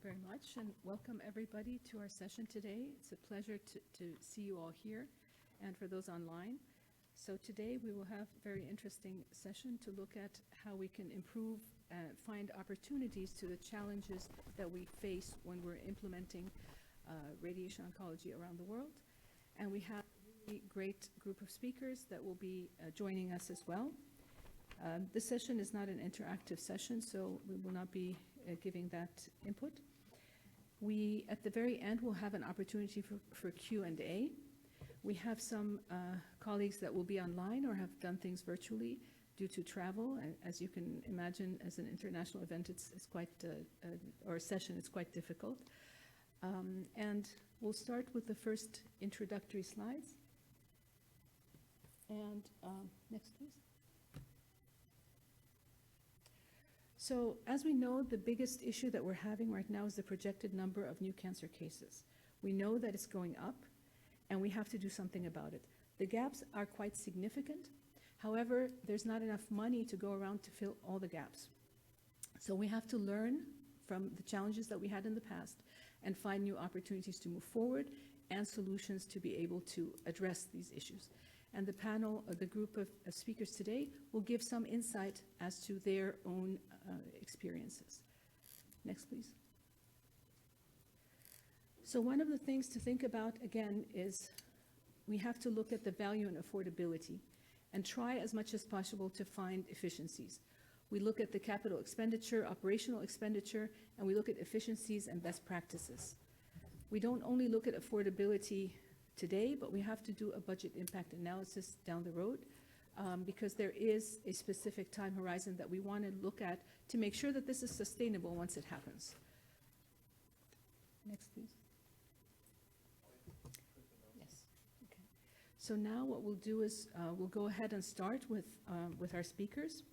very much, and welcome everybody to our session today. It's a pleasure to see you all here, and for those online. So today we will have a very interesting session to look at how we can improve, find opportunities to the challenges that we face when we're implementing radiation oncology around the world. And we have a really great group of speakers that will be joining us as well. This session is not an interactive session, so we will not be giving that input. We, at the very end, will have an opportunity for Q&A. We have some colleagues that will be online or have done things virtually due to travel. And as you can imagine, as an international event, it's quite, or a session, it's quite difficult. And we'll start with the first introductory slides. And next, please. So as we know, the biggest issue that we're having right now is the projected number of new cancer cases. We know that it's going up, and we have to do something about it. The gaps are quite significant. However, there's not enough money to go around to fill all the gaps. So we have to learn from the challenges that we had in the past and find new opportunities to move forward and solutions to be able to address these issues. And the panel, the group of speakers today, will give some insight as to their own experiences. Next, please. So one of the things to think about, again, is we have to look at the value and affordability and try as much as possible to find efficiencies. We look at the capital expenditure, operational expenditure, and we look at efficiencies and best practices. We don't only look at affordability today, but we have to do a budget impact analysis down the road because there is a specific time horizon that we want to look at to make sure that this is sustainable once it happens. Next, please. Yes. Okay. So now what we'll do is we'll go ahead and start with our speakers.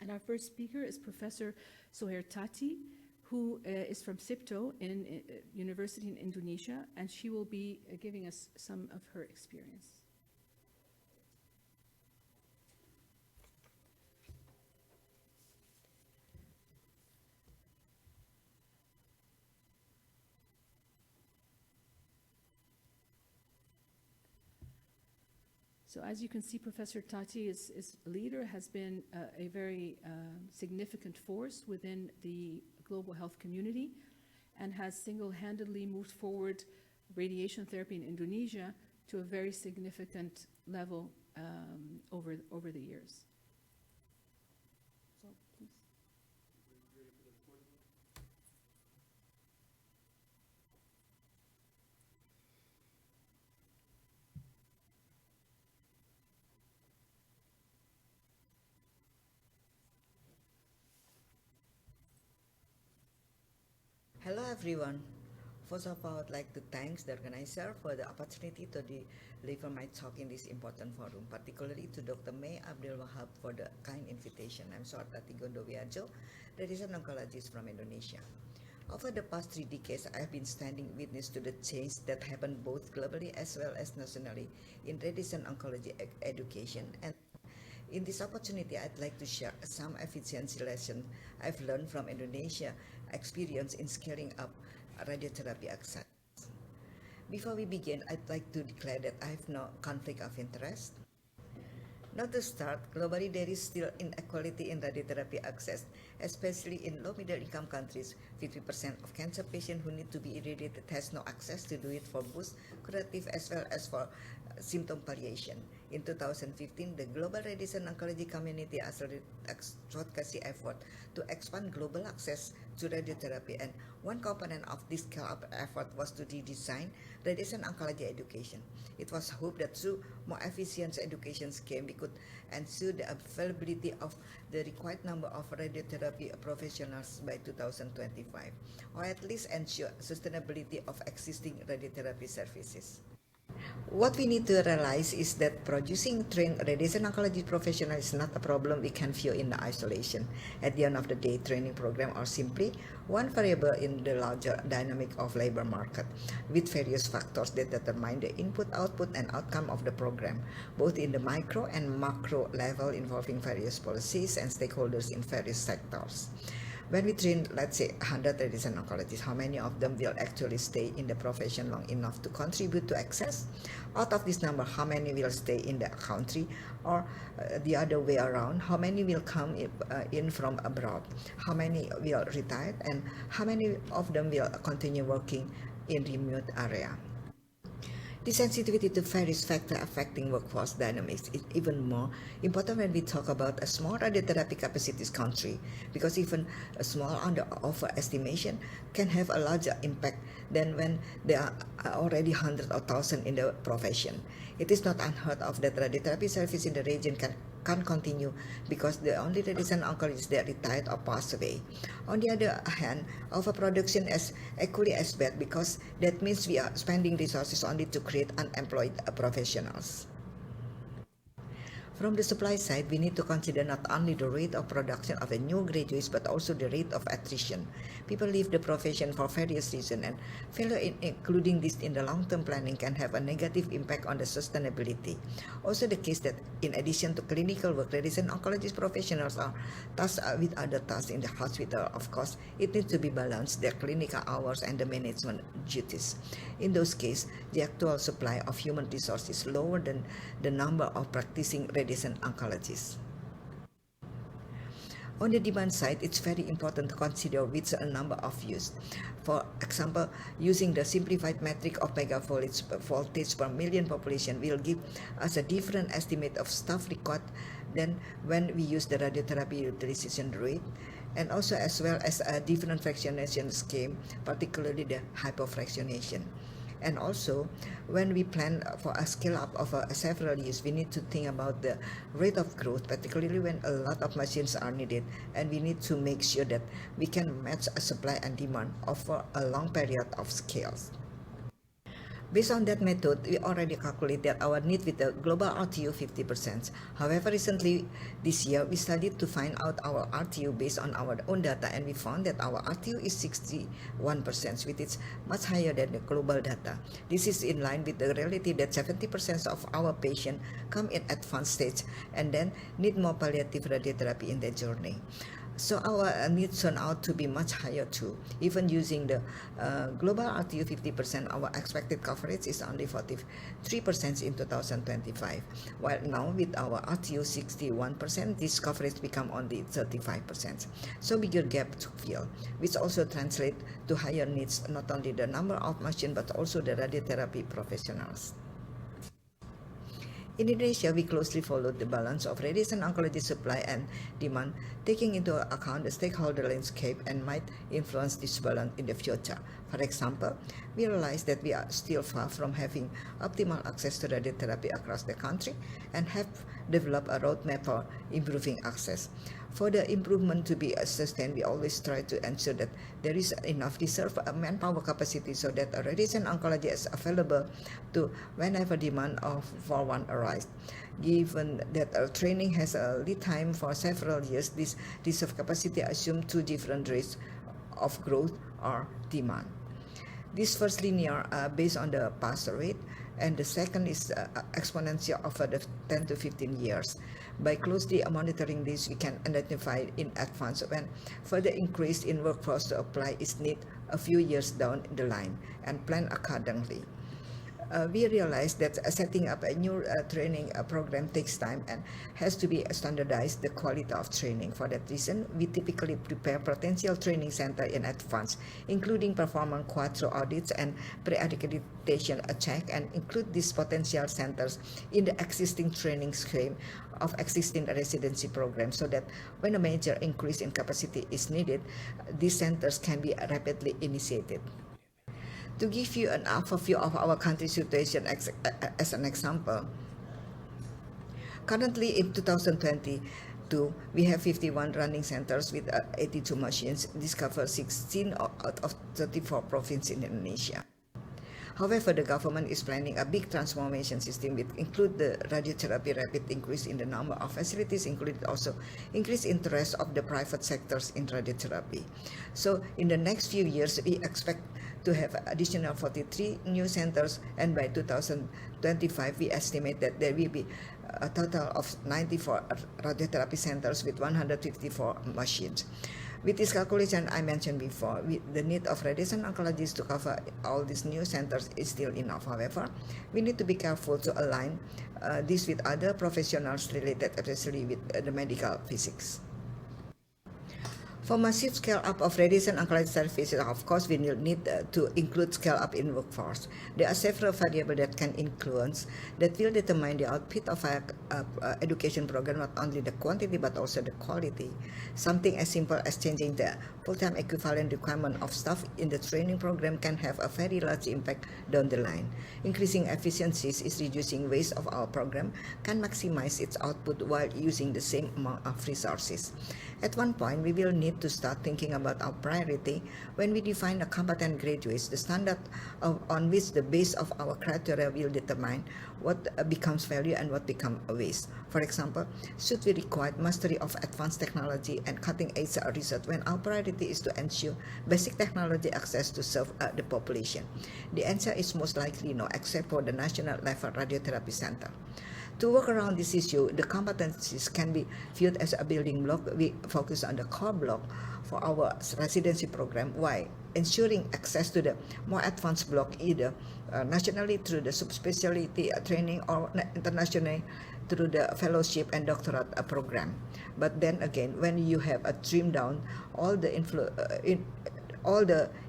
And our first speaker is Professor Soher Tati, who is from SIPTO in University in Indonesia, and she will be giving us some of her experience. So as you can see, Professor Tati is a leader, has been a very significant force within the global health community and has single-handedly moved forward radiation therapy in Indonesia to a very significant level over the years. So, please. Hello everyone. First of all, I'd like to thank the organizer for the opportunity to deliver my talk in this important forum, particularly to Dr. May Abdul Wahab for the kind invitation. I'm Soher Tati Gondowiarjo, radiation oncologist from Indonesia. Over the past 3 decades, I've been standing witness to the change that happened both globally as well as nationally in radiation oncology education. And in this opportunity, I'd like to share some efficiency lessons I've learned from Indonesia experience in scaling up radiotherapy access. Before we begin, I'd like to declare that I have no conflict of interest. Not to start, globally there is still inequality in radiotherapy access, especially in low-middle income countries. 50% of cancer patients who need to be irradiated has no access to do it for both curative as well as for symptom palliation. In 2015, the global radiation oncology community advocacy effort to expand global access to radiotherapy, and one component of this scale-up effort was to redesign radiation oncology education. It was hoped that through more efficient education scheme, we could ensure the availability of the required number of radiotherapy professionals by 2025, or at least ensure sustainability of existing radiotherapy services. What we need to realize is that producing trained radiation oncology professionals is not a problem we can view in isolation. At the end of the day, training program are simply one variable in the larger dynamic of labor market, with various factors that determine the input, output, and outcome of the program, both in the micro and macro level involving various policies and stakeholders in various sectors. When we train, let's say, 100 radiation oncologists, how many of them will actually stay in the profession long enough to contribute to access? Out of this number, how many will stay in the country? Or the other way around, how many will come in from abroad? How many will retire? And how many of them will continue working in remote area? The sensitivity to various factors affecting workforce dynamics is even more important when we talk about a small radiotherapy capacities country, because even a small overestimation can have a larger impact than when there are already hundreds or thousands in the profession. It is not unheard of that radiotherapy service in the region can't continue because the only radiation oncologists that retired or passed away. On the other hand, overproduction is equally as bad because that means we are spending resources only to create unemployed professionals. From the supply side, we need to consider not only the rate of production of the new graduates but also the rate of attrition. People leave the profession for various reasons, and failure in including this in the long-term planning can have a negative impact on the sustainability. Also the case that in addition to clinical work, radiation oncologist professionals are tasked with other tasks in the hospital. Of course, it needs to be balanced, their clinical hours and the management duties. In those cases, the actual supply of human resources is lower than the number of practicing radiation oncologists. On the demand side, it's very important to consider which number of use. For example, using the simplified metric of megavoltage voltage per million population will give us a different estimate of staff required than when we use the radiotherapy utilization rate, and also as well as a different fractionation scheme, particularly the hypofractionation. And also, when we plan for a scale up of several years, we need to think about the rate of growth, particularly when a lot of machines are needed, and we need to make sure that we can match a supply and demand over a long period of scales. Based on that method, we already calculated our need with the global RTU 50%. However, recently this year, we studied to find out our RTU based on our own data, and we found that our RTU is 61%, which is much higher than the global data. This is in line with the reality that 70% of our patients come in advanced stage and then need more palliative radiotherapy in their journey. So our needs turn out to be much higher too. Even using the global RTU 50%, our expected coverage is only 43% in 2025. While now with our RTU 61%, this coverage become only 35%. So bigger gap to fill, which also translates to higher needs, not only the number of machines but also the radiotherapy professionals. In Indonesia, we closely followed the balance of radiation oncology supply and demand, taking into account the stakeholder landscape and might influence this balance in the future. For example, we realized that we are still far from having optimal access to radiotherapy across the country and have developed a roadmap for improving access. For the improvement to be sustained, we always try to ensure that there is enough reserve manpower capacity so that a radiation oncology is available to whenever demand for one arises. Given that training has a lead time for several years, this reserve capacity assumes two different rates of growth or demand. This first linear based on the pass rate, and the second is exponential over the 10 to 15 years. By closely monitoring this, we can identify in advance when further increase in workforce to apply is needed a few years down the line and plan accordingly. We realized that setting up a new training program takes time and has to be standardized the quality of training. For that reason, we typically prepare potential training center in advance, including performing quadro audits and pre-accreditation check, and include these potential centers in the existing training scheme of existing residency programs, so that when a major increase in capacity is needed, these centers can be rapidly initiated. To give you an overview of our country situation as an example, currently in 2022, we have 51 running centers with 82 machines. This covers 16 out of 34 provinces in Indonesia. However, the government is planning a big transformation system which include the radiotherapy rapid increase in the number of facilities, including also increased interest of the private sectors in radiotherapy. So in the next few years, we expect to have additional 43 new centers, and by 2025, we estimate that there will be a total of 94 radiotherapy centers with 154 machines. With this calculation I mentioned before, the need of radiation oncologists to cover all these new centers is still enough. However, we need to be careful to align this with other professionals related, especially with the medical physics. For massive scale-up of radiation oncology services, of course, we need to include scale-up in workforce. There are several variables that can influence, that will determine the output of our education program, not only the quantity but also the quality. Something as simple as changing the full-time equivalent requirement of staff in the training program can have a very large impact down the line. Increasing efficiencies is reducing waste of our program, can maximize its output while using the same amount of resources. At one point, we will need to start thinking about our priority when we define a competent graduates, the standard on which the base of our criteria will determine what becomes value and what becomes a waste. For example, should we require mastery of advanced technology and cutting-edge research when our priority is to ensure basic technology access to serve the population? The answer is most likely no, except for the national level radiotherapy center. To work around this issue, the competencies can be viewed as a building block. We focus on the core block for our residency program, while ensuring access to the more advanced block either nationally through the subspecialty training or internationally through the fellowship and doctorate program. But then again, when you have a trim down all the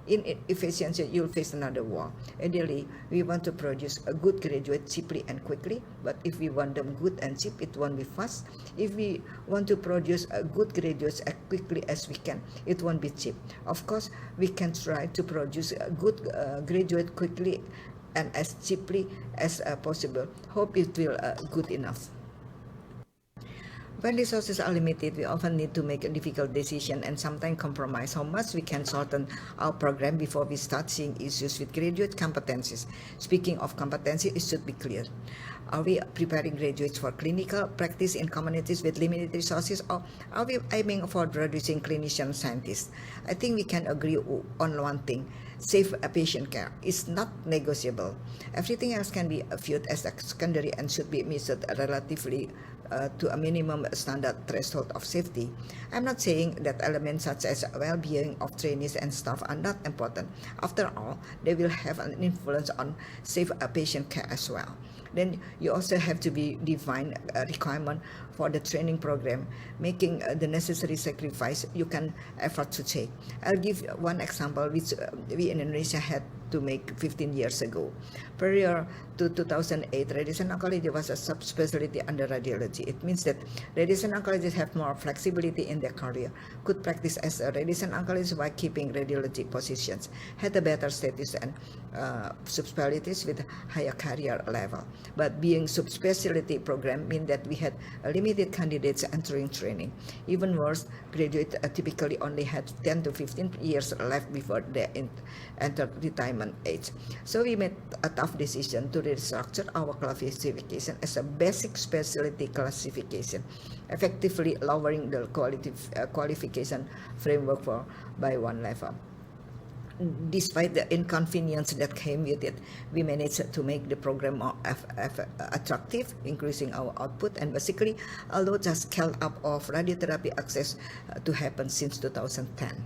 inefficiency, you'll face another war. Ideally, we want to produce a good graduate cheaply and quickly, but if we want them good and cheap, it won't be fast. If we want to produce a good graduates as quickly as we can, it won't be cheap. Of course, we can try to produce a good graduate quickly and as cheaply as possible. Hope it will good enough. When resources are limited, we often need to make a difficult decision and sometimes compromise how much we can shorten our program before we start seeing issues with graduate competencies. Speaking of competency, it should be clear. Are we preparing graduates for clinical practice in communities with limited resources, or are we aiming for producing clinician scientists? I think we can agree on one thing. Safe patient care is not negotiable. Everything else can be viewed as secondary and should be measured relatively to a minimum standard threshold of safety. I'm not saying that elements such as well-being of trainees and staff are not important. After all, they will have an influence on safe patient care as well. Then you also have to define a requirement for the training program, making the necessary sacrifice you can afford to take. I'll give one example which we in Indonesia had to make 15 years ago. Prior to 2008, radiation oncology was a subspecialty under radiology. It means that radiation oncologists have more flexibility in their career, could practice as a radiation oncologist while keeping radiology positions, had a better status and subspecialties with higher career level. But being subspecialty program meant that we had limited candidates entering training. Even worse, graduates typically only had 10 to 15 years left before they entered retirement age. So we made a tough decision to restructure our classification as a basic specialty classification, effectively lowering the qualification framework by one level. Despite the inconvenience that came with it, we managed to make the program more attractive, increasing our output, and basically allowed a scale up of radiotherapy access to happen since 2010.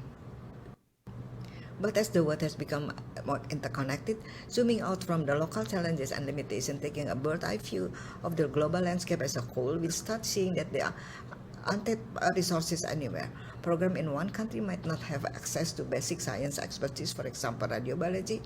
But as the world has become more interconnected, zooming out from the local challenges and limitations, taking a bird's-eye view of the global landscape as a whole, we'll start seeing that there are untapped resources anywhere. Program in one country might not have access to basic science expertise, for example, radiobiology,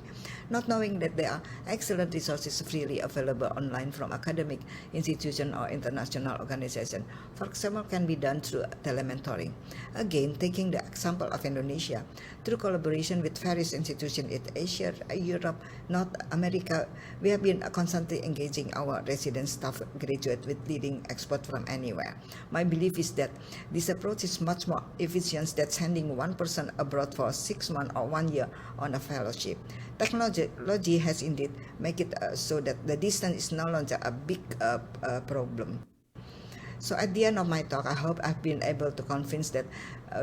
not knowing that there are excellent resources freely available online from academic institution or international organization. For example, can be done through telementoring. Again, taking the example of Indonesia, through collaboration with various institutions in Asia, Europe, North America, we have been constantly engaging our resident staff graduate with leading experts from anywhere. My belief is that this approach is much more efficient than sending one person abroad for 6 months or 1 year on a fellowship. Technology has indeed made it so that the distance is no longer a big problem. So at the end of my talk, I hope I've been able to convince that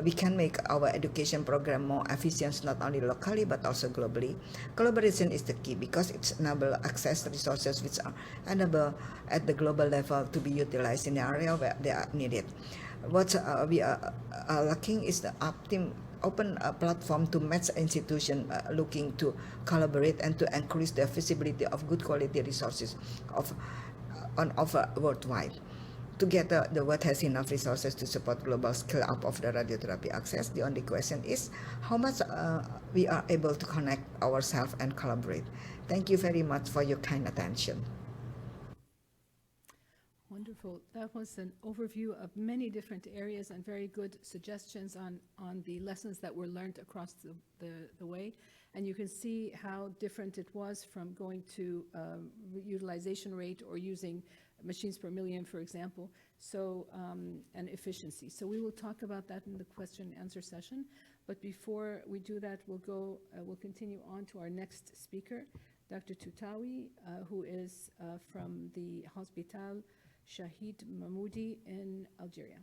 we can make our education program more efficient, not only locally but also globally. Collaboration is the key because it enables access to resources which are enable at the global level to be utilized in the area where they are needed. what we are lacking is the open platform to match institutions looking to collaborate and to increase the visibility of good quality resources on offer worldwide. Together, the world has enough resources to support global scale-up of the radiotherapy access. The only question is how much we are able to connect ourselves and collaborate. Thank you very much for your kind attention. Wonderful. That was an overview of many different areas and very good suggestions on the lessons that were learned across the way. And you can see how different it was from going to utilization rate or using machines per million, for example, so and efficiency. So we will talk about that in the question and answer session. But before we do that, we'll continue on to our next speaker, Dr. Toutaoui, who is from the Hospital Shahid Mahmoudi in Algeria.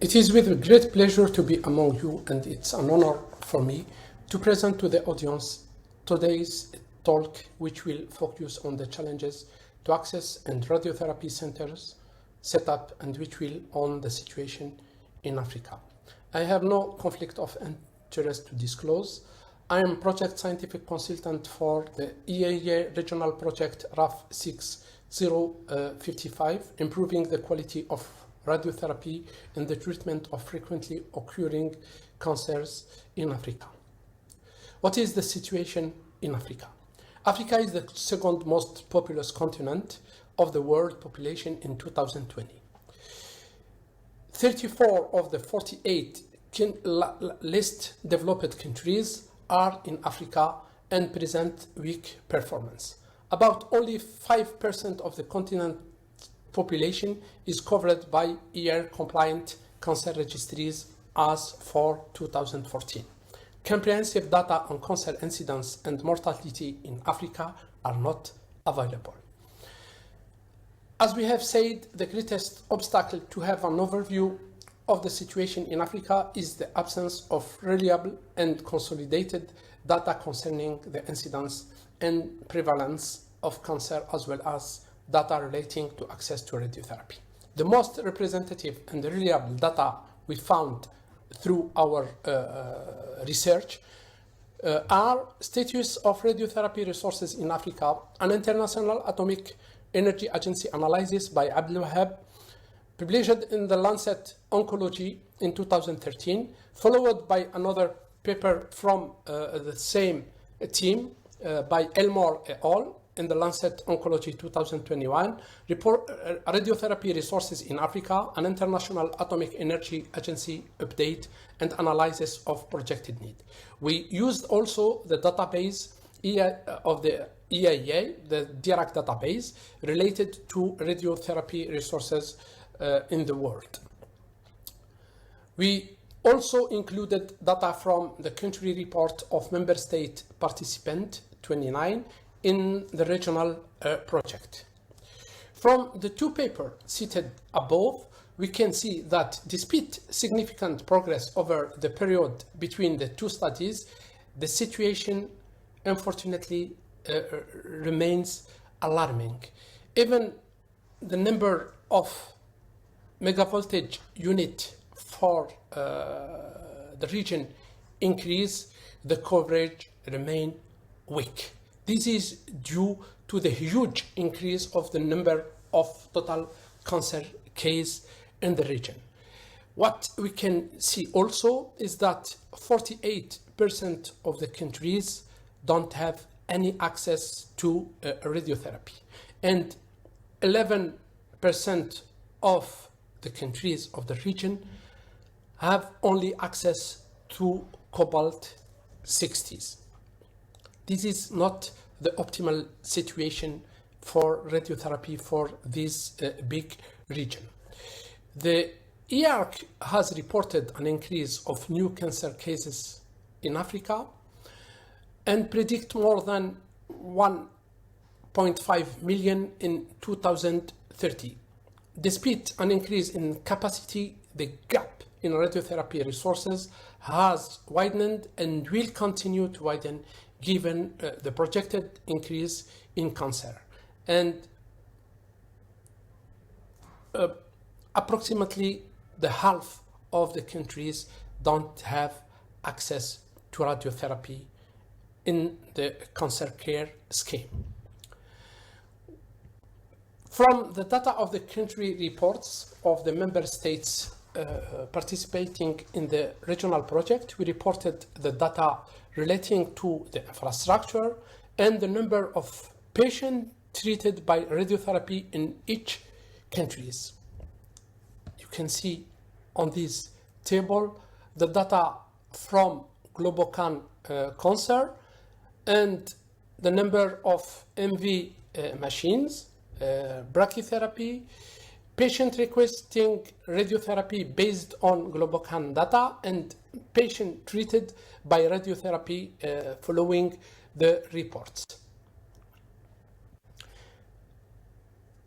It is with great pleasure to be among you, and it's an honor for me to present to the audience today's talk, which will focus on the challenges to access and radiotherapy centers set up, and which will on the situation in Africa. I have no conflict of interest to disclose. I am project scientific consultant for the EAA regional project RAF 6055, improving the quality of radiotherapy in the treatment of frequently occurring cancers in Africa. What is the situation in Africa? Africa is the second most populous continent of the world population in 2020. 34 of the 48 least developed countries are in Africa and present weak performance. About only 5% of the continent population is covered by ER-compliant cancer registries as for 2014. Comprehensive data on cancer incidence and mortality in Africa are not available. As we have said, the greatest obstacle to have an overview of the situation in Africa is the absence of reliable and consolidated data concerning the incidence and prevalence of cancer, as well as data relating to access to radiotherapy. The most representative and reliable data we found through our research are status of radiotherapy resources in Africa, an International Atomic Energy Agency analysis by Abdel Wahab, published in the Lancet Oncology in 2013, followed by another paper from the same team by Elmore et al. In the Lancet Oncology 2021, radiotherapy resources in Africa, an International Atomic Energy Agency update and analysis of projected need. We used also the database of the EIA, the DIRAC database, related to radiotherapy resources in the world. We also included data from the country report of member state participant 29 in the regional project. From the two papers cited above, we can see that despite significant progress over the period between the two studies, the situation unfortunately remains alarming. Even the number of megavoltage unit for the region increase, the coverage remain weak. This is due to the huge increase of the number of total cancer cases in the region. What we can see also is that 48% of the countries don't have any access to radiotherapy, and 11% of the countries of the region have only access to cobalt-60s. This is not the optimal situation for radiotherapy for this big region. The EARC has reported an increase of new cancer cases in Africa and predict more than 1.5 million in 2030. Despite an increase in capacity, the gap in radiotherapy resources has widened and will continue to widen given the projected increase in cancer. And approximately the half of the countries don't have access to radiotherapy in the cancer care scheme. From the data of the country reports of the member states participating in the regional project, we reported the data relating to the infrastructure and the number of patients treated by radiotherapy in each countries. You can see on this table the data from Globocan cancer and the number of MV machines, brachytherapy, patient requesting radiotherapy based on Globocan data, and patient treated by radiotherapy following the reports.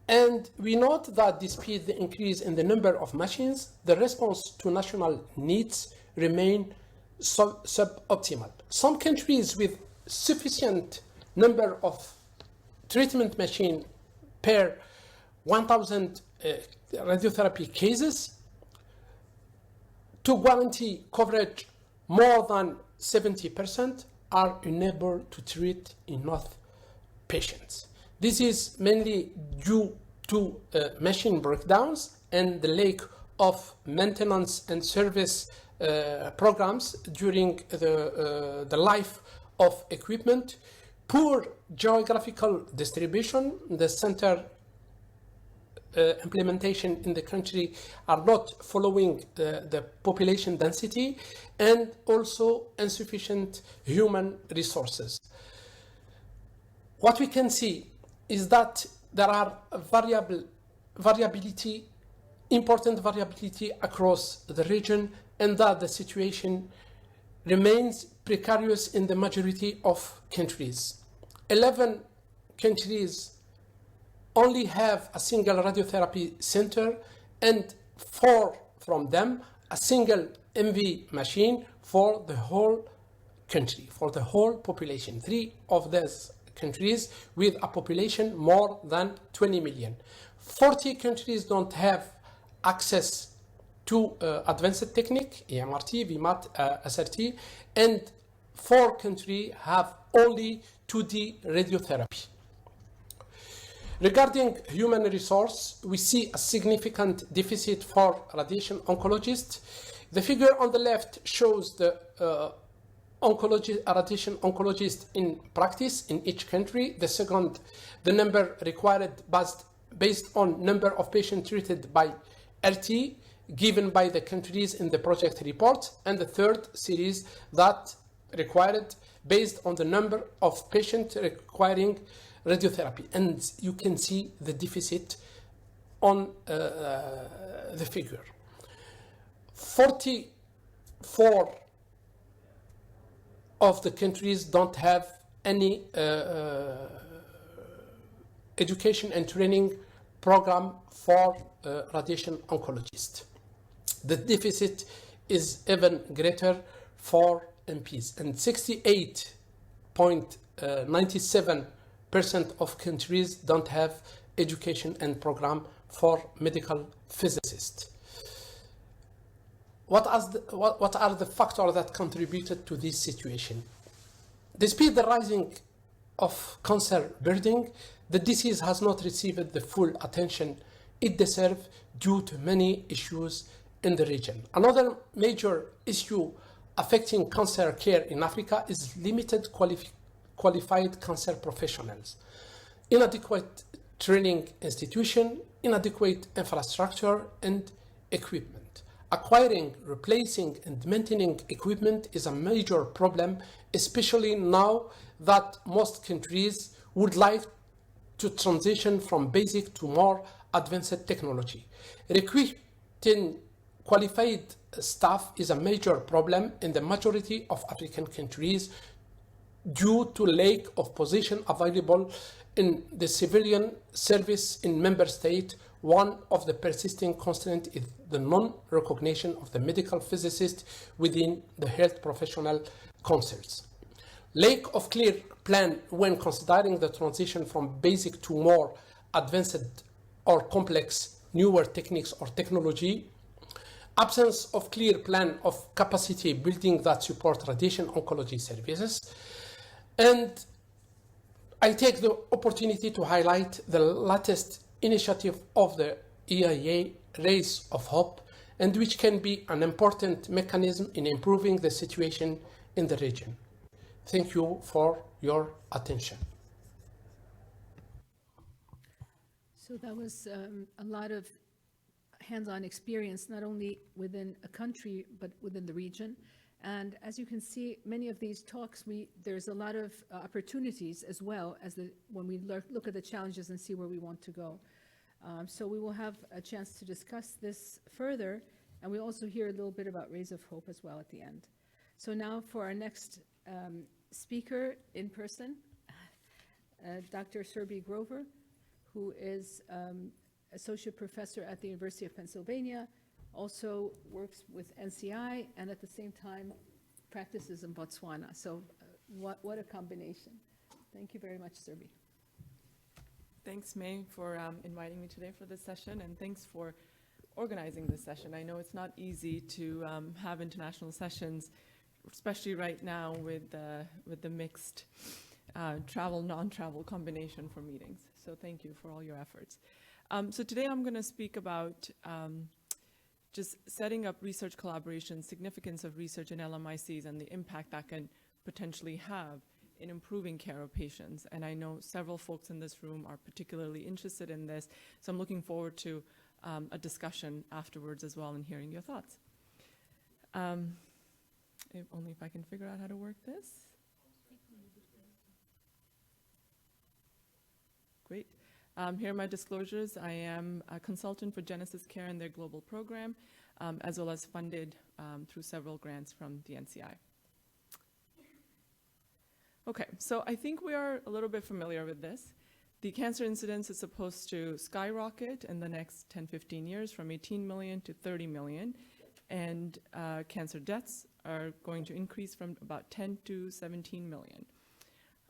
And we note that despite the increase in the number of machines, the response to national needs remain suboptimal. Some countries with sufficient number of treatment machine per 1,000 radiotherapy cases to guarantee coverage more than 70% are unable to treat enough patients. This is mainly due to machine breakdowns and the lack of maintenance and service programs during the life of equipment, poor geographical distribution. The center implementation in the country are not following the population density, and also insufficient human resources. What we can see is that there are important variability across the region, and that the situation remains precarious in the majority of countries. 11 countries only have a single radiotherapy center, and 4 from them a single MV machine for the whole country, for the whole population. 3 of those countries with a population more than 20 million. 40 countries don't have access to advanced technique, EMRT, VMAT, SRT, and 4 countries have only 2D radiotherapy. Regarding human resource, we see a significant deficit for radiation oncologists. The figure on the left shows the radiation oncologist in practice in each country. The second, the number required based on number of patients treated by RT given by the countries in the project report, and the third series that required based on the number of patients requiring radiotherapy. And you can see the deficit on the figure. 44 of the countries don't have any education and training program for radiation oncologists. The deficit is even greater for MPs, and 68.97% of countries don't have education and program for medical physicists. What are the factors that contributed to this situation? Despite the rising of cancer burden, the disease has not received the full attention it deserves due to many issues in the region. Another major issue affecting cancer care in Africa is limited qualified cancer professionals, inadequate training institution, inadequate infrastructure and equipment. Acquiring, replacing and maintaining equipment is a major problem, especially now that most countries would like to transition from basic to more advanced technology. Recruiting qualified staff is a major problem in the majority of African countries due to lack of position available in the civilian service in member state. One of the persisting constraints is the non-recognition of the medical physicist within the health professional councils. Lack of clear plan when considering the transition from basic to more advanced or complex newer techniques or technology, absence of clear plan of capacity building that support radiation oncology services. And I take the opportunity to highlight the latest initiative of the EIA, Rays of Hope, and which can be an important mechanism in improving the situation in the region. Thank you for your attention. So that was a lot of hands-on experience, not only within a country, but within the region. And as you can see, many of these talks, there's a lot of opportunities as well as when we look at the challenges and see where we want to go. So we will have a chance to discuss this further, and we'll also hear a little bit about Rays of Hope as well at the end. So now for our next speaker in person, Dr. Serbi Grover, who is Associate Professor at the University of Pennsylvania, also works with NCI, and at the same time practices in Botswana. So what a combination. Thank you very much, Serbi. Thanks, May, for inviting me today for this session, and thanks for organizing this session. I know it's not easy to have international sessions, especially right now with the mixed travel, non-travel combination for meetings. So thank you for all your efforts. So today I'm going to speak about just setting up research collaboration, significance of research in LMICs, and the impact that can potentially have in improving care of patients. And I know several folks in this room are particularly interested in this, so I'm looking forward to a discussion afterwards as well and hearing your thoughts. If I can figure out how to work this. Great. Here are my disclosures. I am a consultant for Genesis Care and their global program, as well as funded through several grants from the NCI. Okay, so I think we are a little bit familiar with this. The cancer incidence is supposed to skyrocket in the next 10-15 years from 18 million to 30 million, and cancer deaths are going to increase from about 10 to 17 million.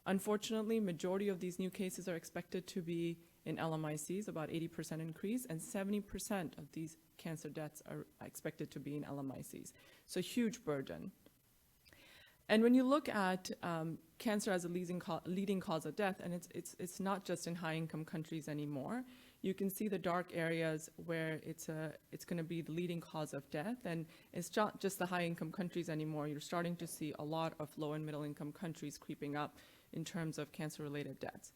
Unfortunately, majority of these new cases are expected to be in LMICs, about 80% increase, and 70% of these cancer deaths are expected to be in LMICs. So huge burden. And when you look at cancer as a leading cause of death, and it's not just in high-income countries anymore, you can see the dark areas where it's going to be the leading cause of death, and it's not just the high-income countries anymore. You're starting to see a lot of low and middle-income countries creeping up in terms of cancer-related deaths.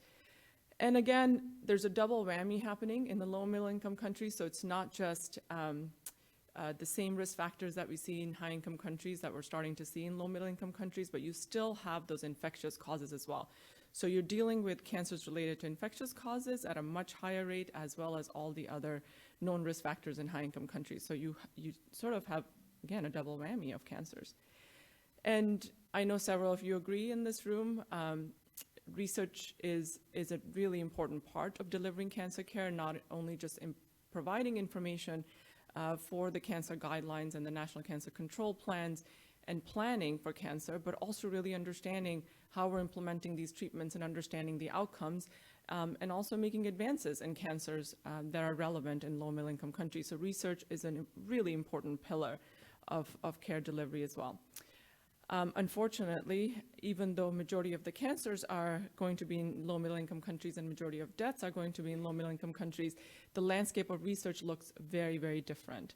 And again, there's a double whammy happening in the low and middle-income countries, so it's not just the same risk factors that we see in high-income countries that we're starting to see in low-middle-income countries, but you still have those infectious causes as well. So you're dealing with cancers related to infectious causes at a much higher rate, as well as all the other known risk factors in high-income countries. So you sort of have, again, a double whammy of cancers. And I know several of you agree in this room. Research is a really important part of delivering cancer care, not only just in providing information for the cancer guidelines and the national cancer control plans and planning for cancer, but also really understanding how we're implementing these treatments and understanding the outcomes, and also making advances in cancers that are relevant in low and middle income countries. So research is a really important pillar of care delivery as well. Unfortunately, even though majority of the cancers are going to be in low middle income countries and majority of deaths are going to be in low middle income countries, the landscape of research looks very, very different.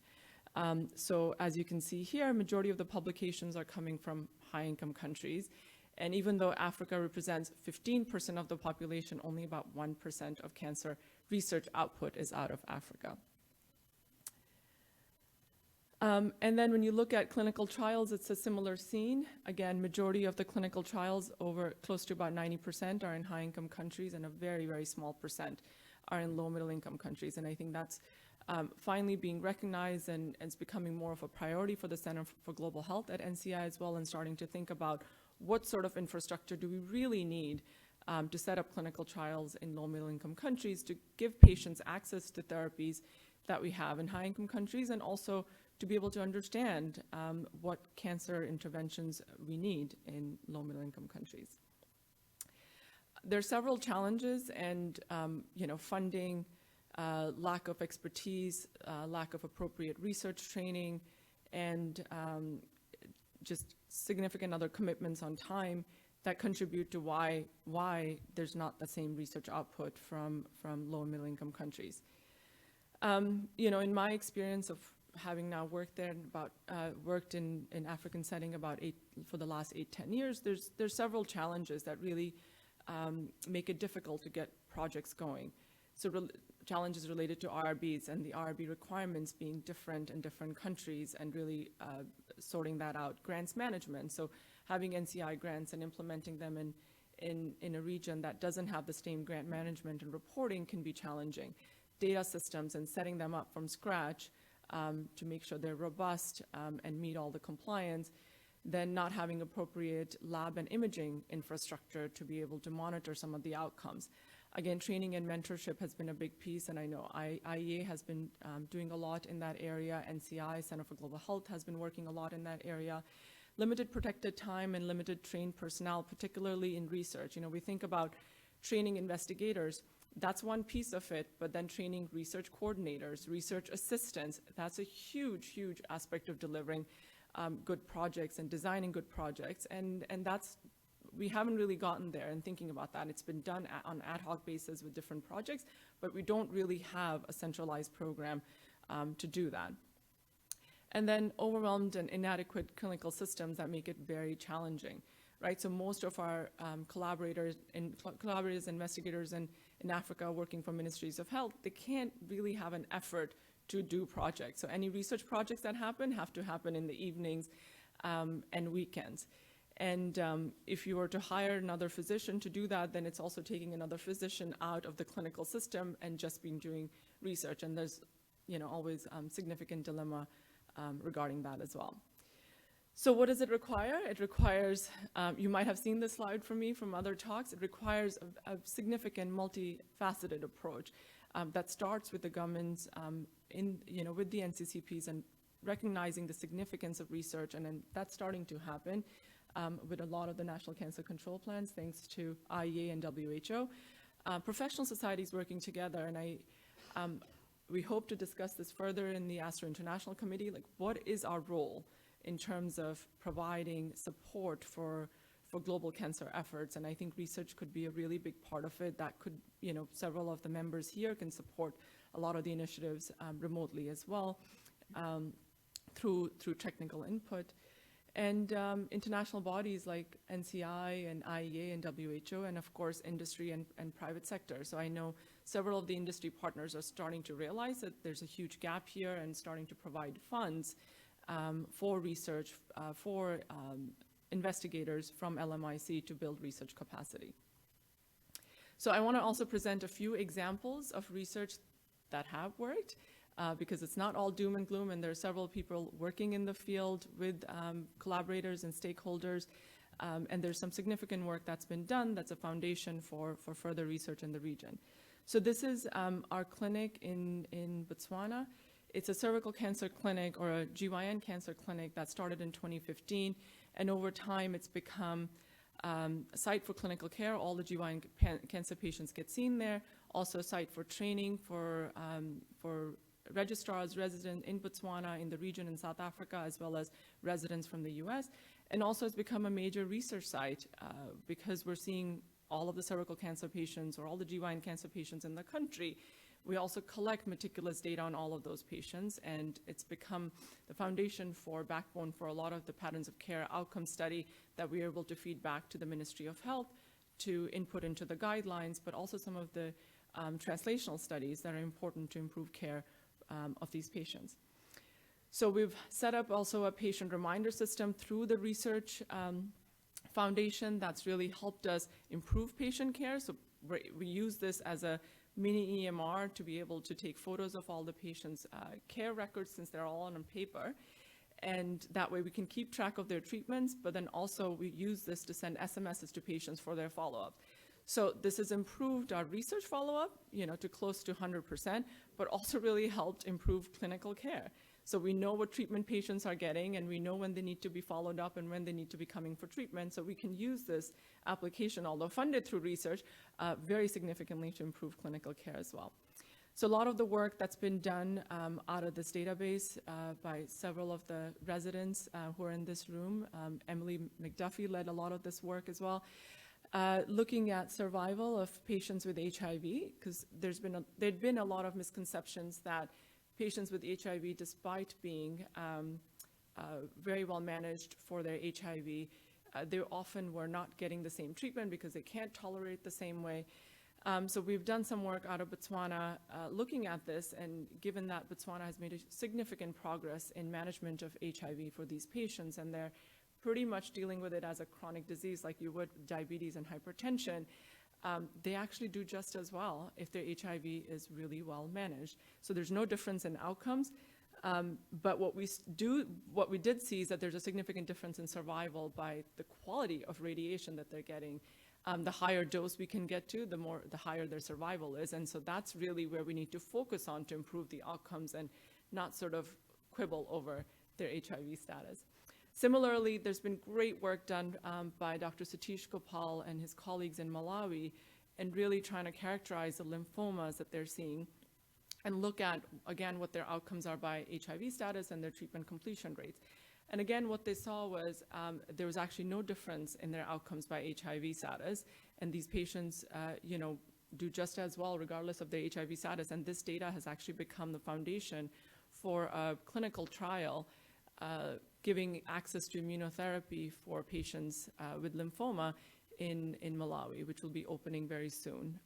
So as you can see here, majority of the publications are coming from high income countries. And even though Africa represents 15% of the population, only about 1% of cancer research output is out of Africa. And then when you look at clinical trials, it's a similar scene. Again, majority of the clinical trials, over close to about 90%, are in high-income countries, and a very, very small percent are in low-middle-income countries. And I think that's finally being recognized, and it's becoming more of a priority for the Center for Global Health at NCI as well, and starting to think about what sort of infrastructure do we really need to set up clinical trials in low-middle-income countries to give patients access to therapies that we have in high-income countries, and also to be able to understand what cancer interventions we need in low middle income countries. There are several challenges, and funding lack of expertise, lack of appropriate research training, and just significant other commitments on time that contribute to why there's not the same research output from low and middle income countries. In my experience of having now worked there and worked in African setting for the last 8-10 years, there's several challenges that really make it difficult to get projects going. So challenges related to RRBs and the RRB requirements being different in different countries, and really sorting that out. Grants management, so having NCI grants and implementing them in a region that doesn't have the same grant management and reporting can be challenging. Data systems and setting them up from scratch to make sure they're robust and meet all the compliance. Then not having appropriate lab and imaging infrastructure to be able to monitor some of the outcomes. Again, training and mentorship has been a big piece, and I know IEA has been doing a lot in that area. NCI, Center for Global Health, has been working a lot in that area. Limited protected time and limited trained personnel, particularly in research. We think about training investigators. That's one piece of it, but then training research coordinators, research assistants, that's a huge, huge aspect of delivering good projects and designing good projects. And we haven't really gotten there and thinking about that. It's been done on ad hoc basis with different projects, but we don't really have a centralized program to do that. And then overwhelmed and inadequate clinical systems that make it very challenging, right? So most of our collaborators, investigators in Africa working for ministries of health, they can't really have an effort to do projects. So any research projects that have to happen in the evenings and weekends. And if you were to hire another physician to do that, then it's also taking another physician out of the clinical system and just been doing research. And there's always significant dilemma regarding that as well. So what does it require? It requires, you might have seen this slide from me from other talks, it requires a significant multifaceted approach that starts with the governments, with the NCCPs, and recognizing the significance of research, and then that's starting to happen with a lot of the national cancer control plans, thanks to IEA and WHO. Professional societies working together, and we hope to discuss this further in the ASTRO International Committee, like what is our role in terms of providing support for global cancer efforts. And I think research could be a really big part of it. That could, several of the members here can support a lot of the initiatives remotely as well through technical input. And international bodies like NCI and IEA and WHO, and of course industry and private sector. So I know several of the industry partners are starting to realize that there's a huge gap here and starting to provide funds for research, for investigators from LMIC to build research capacity. So I want to also present a few examples of research that have worked, because it's not all doom and gloom, and there are several people working in the field with collaborators and stakeholders, and there's some significant work that's been done that's a foundation for further research in the region. So this is our clinic in Botswana. It's a cervical cancer clinic, or a GYN cancer clinic, that started in 2015, and over time it's become a site for clinical care. All the GYN cancer patients get seen there. Also a site for training for registrars resident in Botswana, in the region, in South Africa, as well as residents from the US. And also has become a major research site because we're seeing all of the cervical cancer patients, or all the GYN cancer patients in the country. We also collect meticulous data on all of those patients, and it's become the foundation for backbone for a lot of the patterns of care outcome study that we are able to feed back to the Ministry of Health to input into the guidelines, but also some of the translational studies that are important to improve care of these patients. So we've set up also a patient reminder system through the research foundation that's really helped us improve patient care. So we use this as a mini EMR to be able to take photos of all the patients' care records, since they're all on paper. And that way we can keep track of their treatments, but then also we use this to send SMSs to patients for their follow-up. So this has improved our research follow-up, to close to 100%, but also really helped improve clinical care. So we know what treatment patients are getting, and we know when they need to be followed up and when they need to be coming for treatment. So we can use this application, although funded through research, very significantly to improve clinical care as well. So a lot of the work that's been done out of this database by several of the residents who are in this room, Emily McDuffie led a lot of this work as well, looking at survival of patients with HIV, because there'd been a lot of misconceptions that patients with HIV, despite being very well managed for their HIV, they often were not getting the same treatment because they can't tolerate the same way. So we've done some work out of Botswana looking at this, and given that Botswana has made a significant progress in management of HIV for these patients, and they're pretty much dealing with it as a chronic disease like you would diabetes and hypertension, they actually do just as well if their HIV is really well managed. So there's no difference in outcomes, but what we did see is that there's a significant difference in survival by the quality of radiation that they're getting. The higher dose we can get to, the higher their survival is. And so that's really where we need to focus on to improve the outcomes and not sort of quibble over their HIV status. Similarly, there's been great work done by Dr. Satish Gopal and his colleagues in Malawi, and really trying to characterize the lymphomas that they're seeing and look at, again, what their outcomes are by HIV status and their treatment completion rates. And again, what they saw was there was actually no difference in their outcomes by HIV status, and these patients, do just as well regardless of their HIV status. And this data has actually become the foundation for a clinical trial giving access to immunotherapy for patients with lymphoma in Malawi, which will be opening very soon.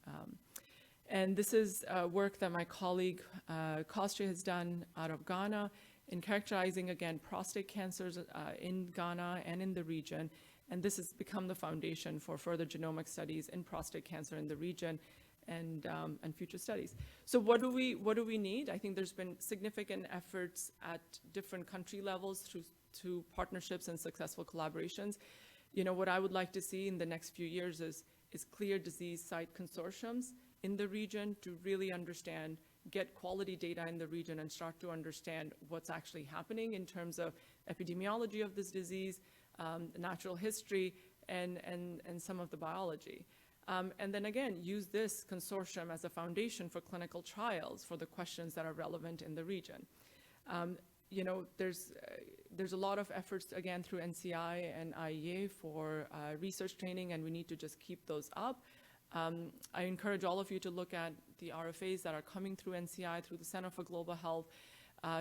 And this is work that my colleague Kostya has done out of Ghana, in characterizing, again, prostate cancers in Ghana and in the region. And this has become the foundation for further genomic studies in prostate cancer in the region and future studies. So what do we need? I think there's been significant efforts at different country levels through partnerships and successful collaborations. What I would like to see in the next few years is clear disease site consortiums in the region to really understand, get quality data in the region and start to understand what's actually happening in terms of epidemiology of this disease, natural history, and some of the biology. And then again, use this consortium as a foundation for clinical trials for the questions that are relevant in the region. There's a lot of efforts, again, through NCI and IEA for research training, and we need to just keep those up. I encourage all of you to look at the RFAs that are coming through NCI, through the Center for Global Health,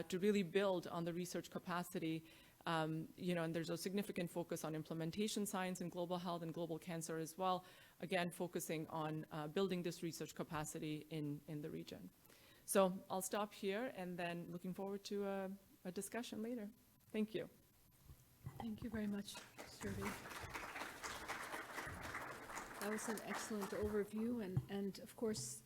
to really build on the research capacity. And there's a significant focus on implementation science in global health and global cancer as well, again, focusing on building this research capacity in the region. So I'll stop here, and then looking forward to a discussion later. Thank you. Thank you very much, Survi. That was an excellent overview, and of course,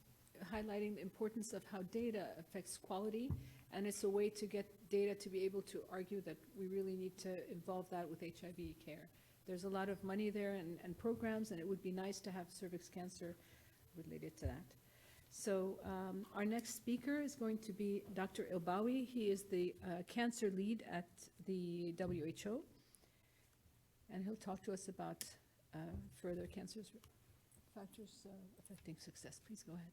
highlighting the importance of how data affects quality, and it's a way to get data to be able to argue that we really need to involve that with HIV care. There's a lot of money there and programs, and it would be nice to have cervix cancer related to that. So our next speaker is going to be Dr. Ilbawi. He is the cancer lead at the WHO, and he'll talk to us about further cancer factors affecting success. Please go ahead.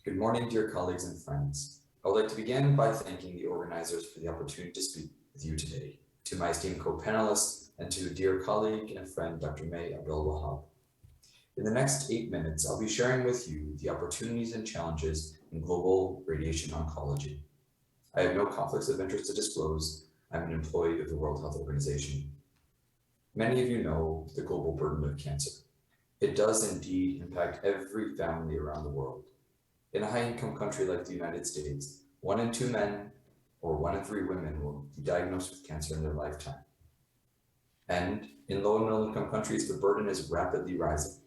Good morning, dear colleagues and friends. I would like to begin by thanking the organizers for the opportunity to speak with you today, to my esteemed co-panelists, and to dear colleague and friend, Dr. May Abdul-Wahab. In the next 8 minutes, I'll be sharing with you the opportunities and challenges in global radiation oncology. I have no conflicts of interest to disclose. I'm an employee of the World Health Organization. Many of you know the global burden of cancer. It does indeed impact every family around the world. In a high-income country like the United States, 1 in 2 men or 1 in 3 women will be diagnosed with cancer in their lifetime. And in low and middle-income countries, the burden is rapidly rising.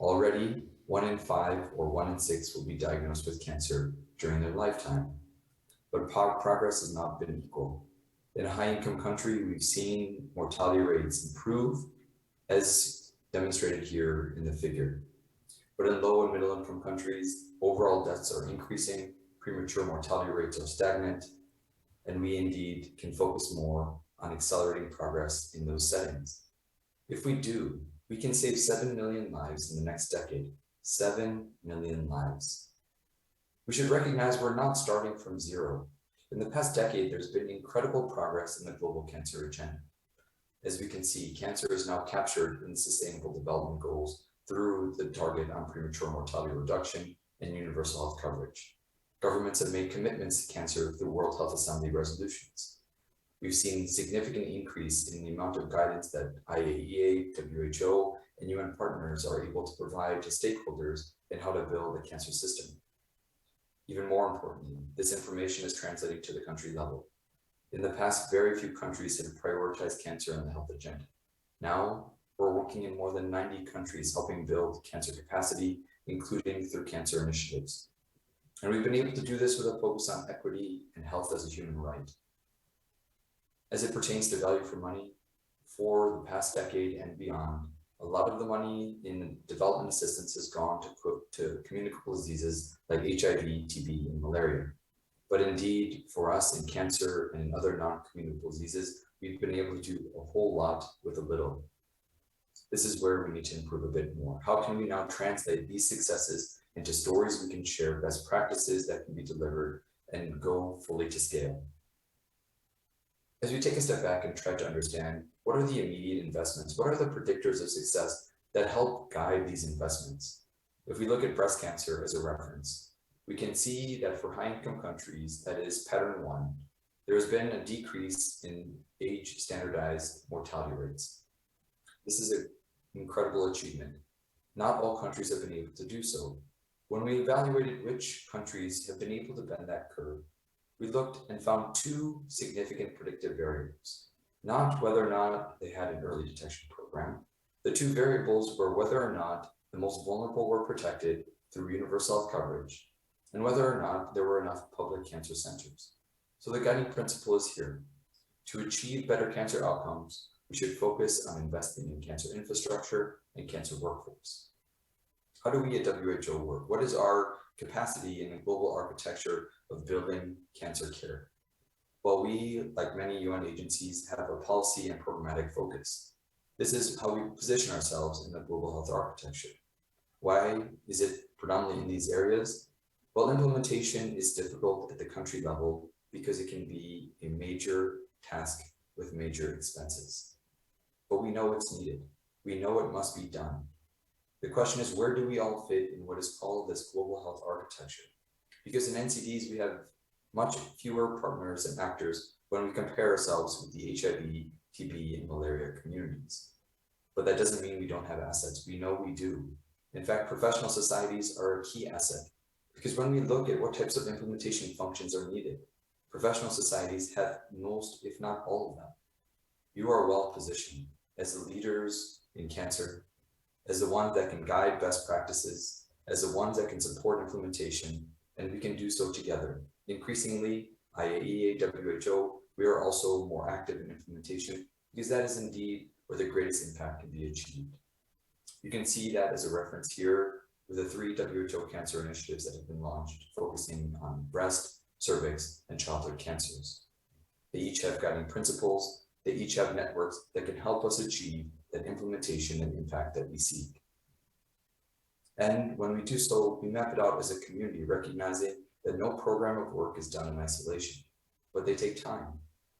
Already, 1 in 5 or 1 in 6 will be diagnosed with cancer during their lifetime. But progress has not been equal. In a high-income country, we've seen mortality rates improve, as demonstrated here in the figure. But in low and middle-income countries, overall deaths are increasing, premature mortality rates are stagnant, and we indeed can focus more on accelerating progress in those settings. If we do, we can save 7 million lives in the next decade. 7 million lives. We should recognize we're not starting from zero. In the past decade, there's been incredible progress in the global cancer agenda. As we can see, cancer is now captured in the Sustainable Development Goals through the target on premature mortality reduction and universal health coverage. Governments have made commitments to cancer through World Health Assembly resolutions. We've seen significant increase in the amount of guidance that IAEA, WHO, and UN partners are able to provide to stakeholders in how to build a cancer system. Even more importantly, this information is translating to the country level. In the past, very few countries have prioritized cancer on the health agenda. Now, we're working in more than 90 countries helping build cancer capacity, including through cancer initiatives. And we've been able to do this with a focus on equity and health as a human right. As it pertains to value for money, for the past decade and beyond, a lot of the money in development assistance has gone to communicable diseases like HIV, TB, and malaria. But indeed, for us in cancer and other non-communicable diseases, we've been able to do a whole lot with a little. This is where we need to improve a bit more. How can we now translate these successes into stories we can share, best practices that can be delivered, and go fully to scale? As we take a step back and try to understand what are the immediate investments, what are the predictors of success that help guide these investments? If we look at breast cancer as a reference, we can see that for high-income countries, that is pattern 1, there has been a decrease in age-standardized mortality rates. This is an incredible achievement. Not all countries have been able to do so. When we evaluated which countries have been able to bend that curve, we looked and found 2 significant predictive variables, not whether or not they had an early detection program. The 2 variables were whether or not the most vulnerable were protected through universal health coverage, and whether or not there were enough public cancer centers. So the guiding principle is here. To achieve better cancer outcomes, we should focus on investing in cancer infrastructure and cancer workforce. How do we at WHO work? What is our capacity in the global architecture of building cancer care? Well, we, like many UN agencies, have a policy and programmatic focus. This is how we position ourselves in the global health architecture. Why is it predominantly in these areas? Well, implementation is difficult at the country level because it can be a major task with major expenses. But we know it's needed. We know it must be done. The question is, where do we all fit in what is called this global health architecture? Because in NCDs, we have much fewer partners and actors when we compare ourselves with the HIV, TB, and malaria communities. But that doesn't mean we don't have assets. We know we do. In fact, professional societies are a key asset because when we look at what types of implementation functions are needed, professional societies have most, if not all of them. You are well positioned as the leaders in cancer, as the ones that can guide best practices, as the ones that can support implementation, and we can do so together. Increasingly, IAEA, WHO, we are also more active in implementation because that is indeed where the greatest impact can be achieved. You can see that as a reference here with the 3 WHO cancer initiatives that have been launched, focusing on breast, cervix, and childhood cancers. They each have guiding principles. They each have networks that can help us achieve that implementation and impact that we seek. And when we do so, we map it out as a community, recognizing that no program of work is done in isolation, but they take time.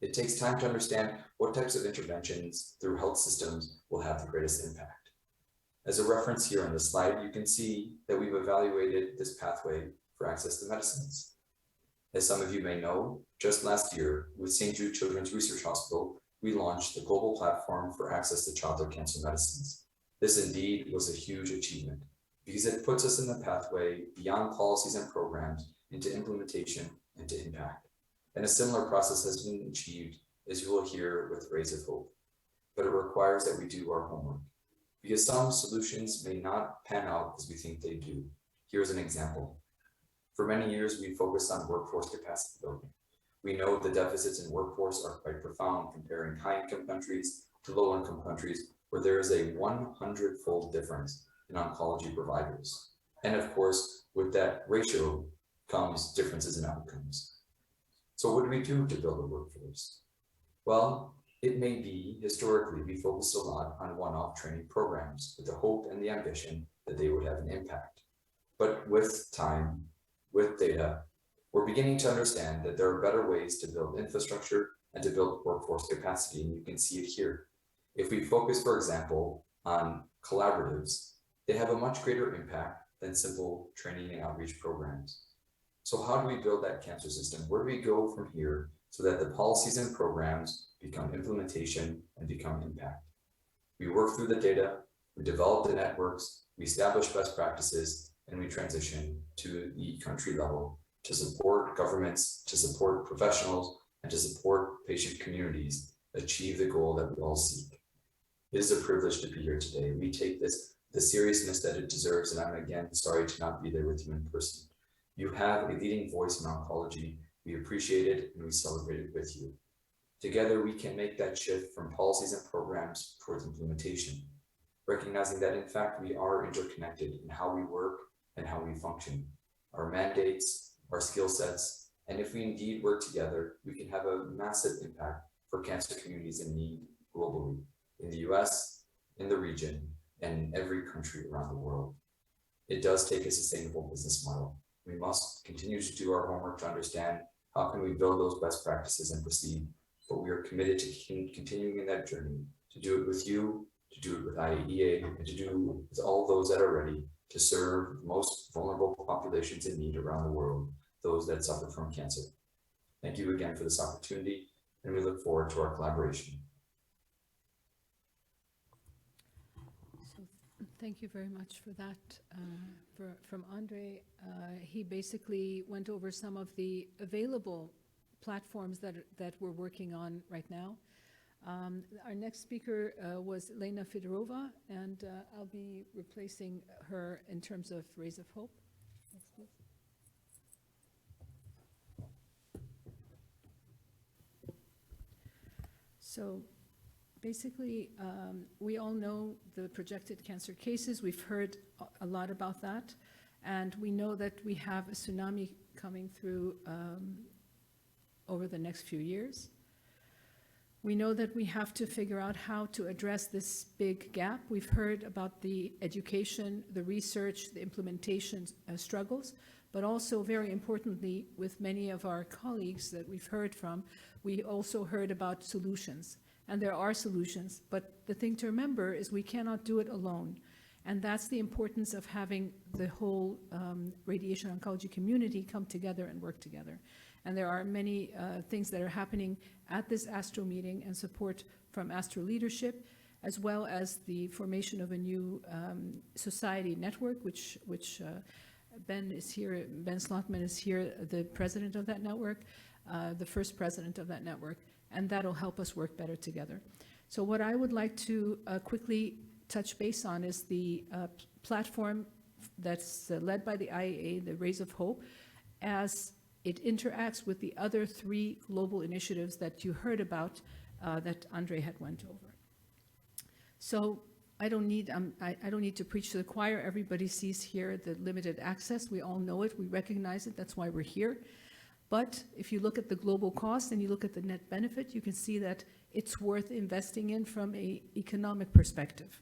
It takes time to understand what types of interventions through health systems will have the greatest impact. As a reference here on the slide, you can see that we've evaluated this pathway for access to medicines. As some of you may know, just last year with St. Jude Children's Research Hospital, we launched the global platform for access to childhood cancer medicines. This indeed was a huge achievement because it puts us in the pathway beyond policies and programs into implementation and to impact. And a similar process has been achieved, as you will hear with Rays of Hope. But it requires that we do our homework because some solutions may not pan out as we think they do. Here's an example. For many years, we focused on workforce capacity building. We know the deficits in workforce are quite profound comparing high-income countries to low-income countries where there is a 100-fold difference in oncology providers. And of course, with that ratio comes differences in outcomes. So what do we do to build a workforce? Well, it may be, historically, we focused a lot on one-off training programs with the hope and the ambition that they would have an impact. But with time, with data, we're beginning to understand that there are better ways to build infrastructure and to build workforce capacity, and you can see it here. If we focus, for example, on collaboratives, they have a much greater impact than simple training and outreach programs. So how do we build that cancer system? Where do we go from here so that the policies and programs become implementation and become impact? We work through the data, we develop the networks, we establish best practices, and we transition to the country level to support governments, to support professionals, and to support patient communities achieve the goal that we all seek. It is a privilege to be here today. We take this the seriousness that it deserves, and I'm again sorry to not be there with you in person. You have a leading voice in oncology. We appreciate it and we celebrate it with you. Together, we can make that shift from policies and programs towards implementation, recognizing that in fact we are interconnected in how we work and how we function, our mandates, our skill sets, and if we indeed work together, we can have a massive impact for cancer communities in need globally, in the US, in the region, and in every country around the world. It does take a sustainable business model. We must continue to do our homework to understand how can we build those best practices and proceed, but we are committed to continuing in that journey, to do it with you, to do it with IAEA, and to do with all those that are ready to serve the most vulnerable populations in need around the world, those that suffer from cancer. Thank you again for this opportunity, and we look forward to our collaboration. So thank you very much for that. From Andre, he basically went over some of the available platforms that we're working on right now. Our next speaker was Lena Fedorova, and I'll be replacing her in terms of Rays of Hope. Next, please. So basically, we all know the projected cancer cases. We've heard a lot about that, and we know that we have a tsunami coming through over the next few years. We know that we have to figure out how to address this big gap. We've heard about the education, the research, the implementation struggles, but also very importantly, with many of our colleagues that we've heard from, we also heard about solutions. And there are solutions, but the thing to remember is we cannot do it alone. And that's the importance of having the whole radiation oncology community come together and work together. And there are many things that are happening at this ASTRO meeting and support from ASTRO leadership, as well as the formation of a new society network, which Ben is here, Ben Slotman is here, the president of that network, the first president of that network, and that'll help us work better together. So what I would like to quickly touch base on is the platform that's led by the IAEA, the Rays of Hope, as it interacts with the other 3 global initiatives that you heard about that Andre had went over. So I don't need to preach to the choir. Everybody sees here the limited access. We all know it. We recognize it. That's why we're here. But if you look at the global cost and you look at the net benefit, you can see that it's worth investing in from an economic perspective.